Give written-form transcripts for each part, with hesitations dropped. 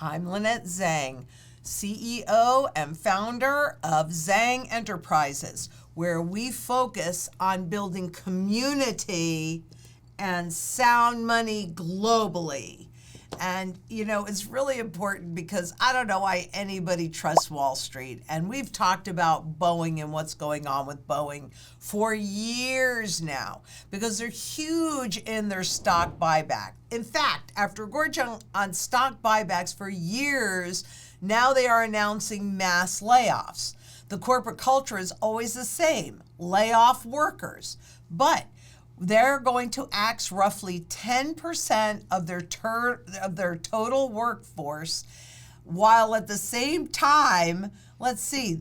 I'm Lynette Zang, CEO and founder of Zang Enterprises, where we focus on building community and sound money globally. And, it's really important because I don't know why anybody trusts Wall Street. And we've talked about Boeing and what's going on with Boeing for years now because they're huge in their stock buyback. In fact, after gorging on stock buybacks for years, now they are announcing mass layoffs. The corporate culture is always the same, lay off workers. But they're going to axe roughly 10% of their total workforce, while at the same time,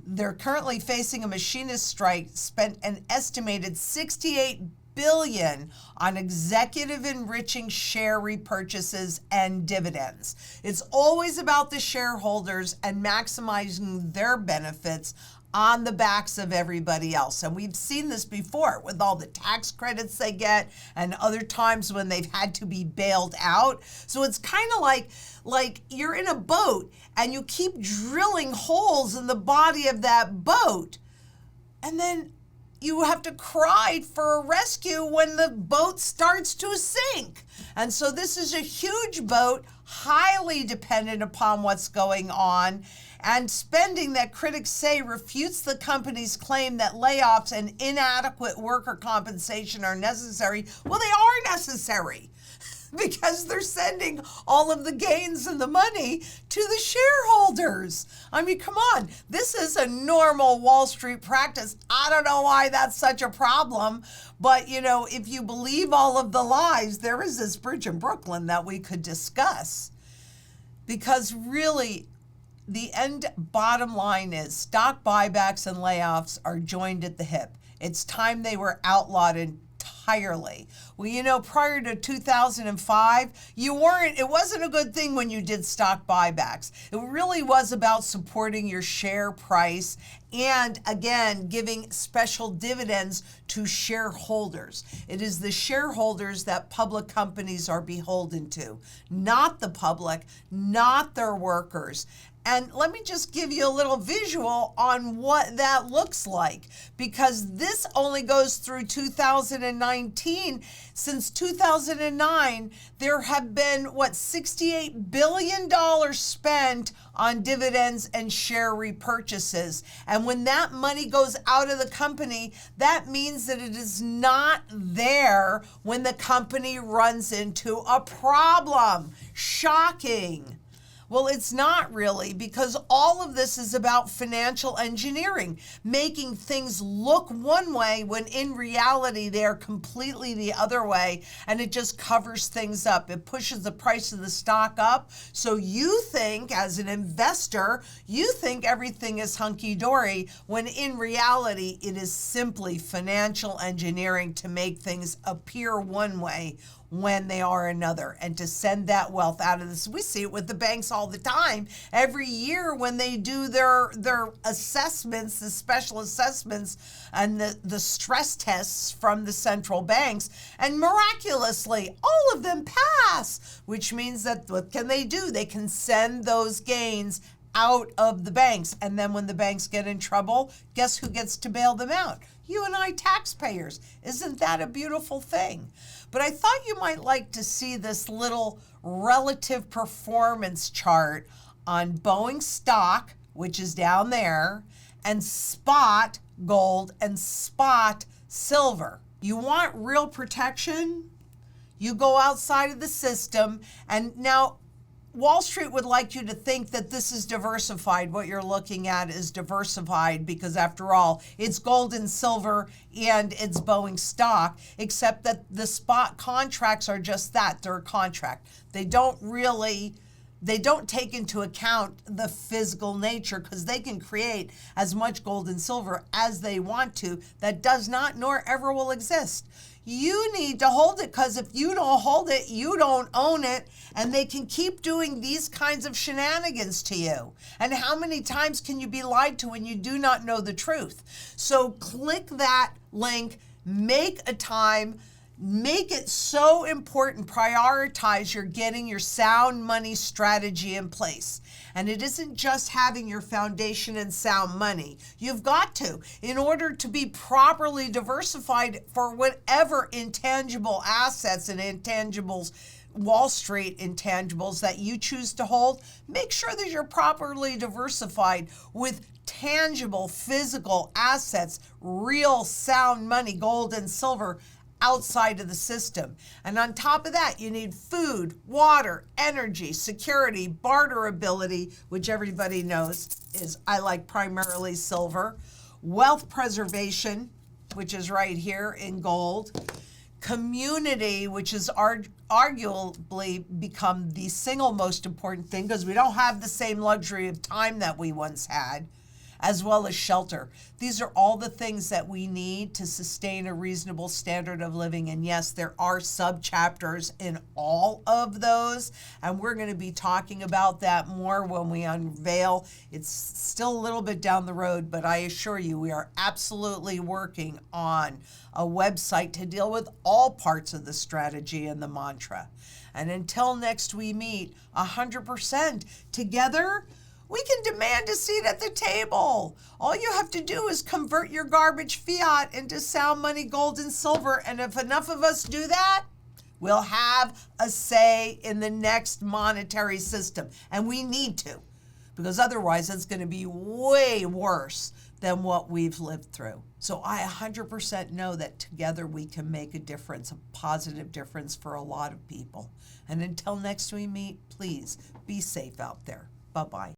they're currently facing a machinist strike, spent an estimated $68 billion on executive enriching share repurchases and dividends. It's always about the shareholders and maximizing their benefits on the backs of everybody else. And we've seen this before with all the tax credits they get and other times when they've had to be bailed out. So it's kind of like you're in a boat and you keep drilling holes in the body of that boat, and then you have to cry for a rescue when the boat starts to sink. And so this is a huge boat, highly dependent upon what's going on, and spending that critics say refutes the company's claim that layoffs and inadequate worker compensation are necessary. Well, they are necessary because they're sending all of the gains and the money to the shareholders. I mean, come on. This is a normal Wall Street practice. I don't know why that's such a problem. But, if you believe all of the lies, there is this bridge in Brooklyn that we could discuss. Because really, the bottom line is stock buybacks and layoffs are joined at the hip. It's time they were outlawed entirely. Well, prior to 2005, it wasn't a good thing when you did stock buybacks. It really was about supporting your share price and, again, giving special dividends to shareholders. It is the shareholders that public companies are beholden to, not the public, not their workers. And let me just give you a little visual on what that looks like, because this only goes through 2019. Since 2009, there have been, $68 billion spent on dividends and share repurchases. And when that money goes out of the company, that means that it is not there when the company runs into a problem. Shocking. Well, it's not really, because all of this is about financial engineering, making things look one way when in reality they are completely the other way, and it just covers things up. It pushes the price of the stock up, so you think, as an investor, everything is hunky-dory, when in reality it is simply financial engineering to make things appear one way when they are another, and to send that wealth out of this. We see it with the banks all the time. Every year when they do their assessments, the special assessments and the stress tests from the central banks, and miraculously all of them pass, which means that what can they do? They can send those gains out of the banks. And then when the banks get in trouble, guess who gets to bail them out? You and I, taxpayers. Isn't that a beautiful thing? But I thought you might like to see this little relative performance chart on Boeing stock, which is down there, and spot gold and spot silver. You want real protection? You go outside of the system. And now Wall Street would like you to think that this is diversified. What you're looking at is diversified because, after all, it's gold and silver and it's Boeing stock, except that the spot contracts are just that. They're a contract. They don't take into account the physical nature, because they can create as much gold and silver as they want to that does not nor ever will exist. You need to hold it, because if you don't hold it, you don't own it, and they can keep doing these kinds of shenanigans to you. And how many times can you be lied to when you do not know the truth? So click that link, make a time, Make it so important. Prioritize your getting your sound money strategy in place. And it isn't just having your foundation in sound money. You've got to, in order to be properly diversified for whatever intangible assets and intangibles, Wall Street intangibles that you choose to hold, make sure that you're properly diversified with tangible physical assets, real sound money, gold and silver, outside of the system. And on top of that, you need food, water, energy, security, barterability, which everybody knows is, I like primarily silver, wealth preservation, which is right here in gold, community, which has arguably become the single most important thing because we don't have the same luxury of time that we once had, as well as shelter. These are all the things that we need to sustain a reasonable standard of living. And yes, there are sub-chapters in all of those, and we're going to be talking about that more when we unveil. It's still a little bit down the road, but I assure you we are absolutely working on a website to deal with all parts of the strategy and the mantra. And until next we meet, 100% together, we can demand a seat at the table. All you have to do is convert your garbage fiat into sound money, gold, and silver. And if enough of us do that, we'll have a say in the next monetary system. And we need to, because otherwise it's going to be way worse than what we've lived through. So I 100% know that together we can make a difference, a positive difference for a lot of people. And until next we meet, please be safe out there. Bye-bye.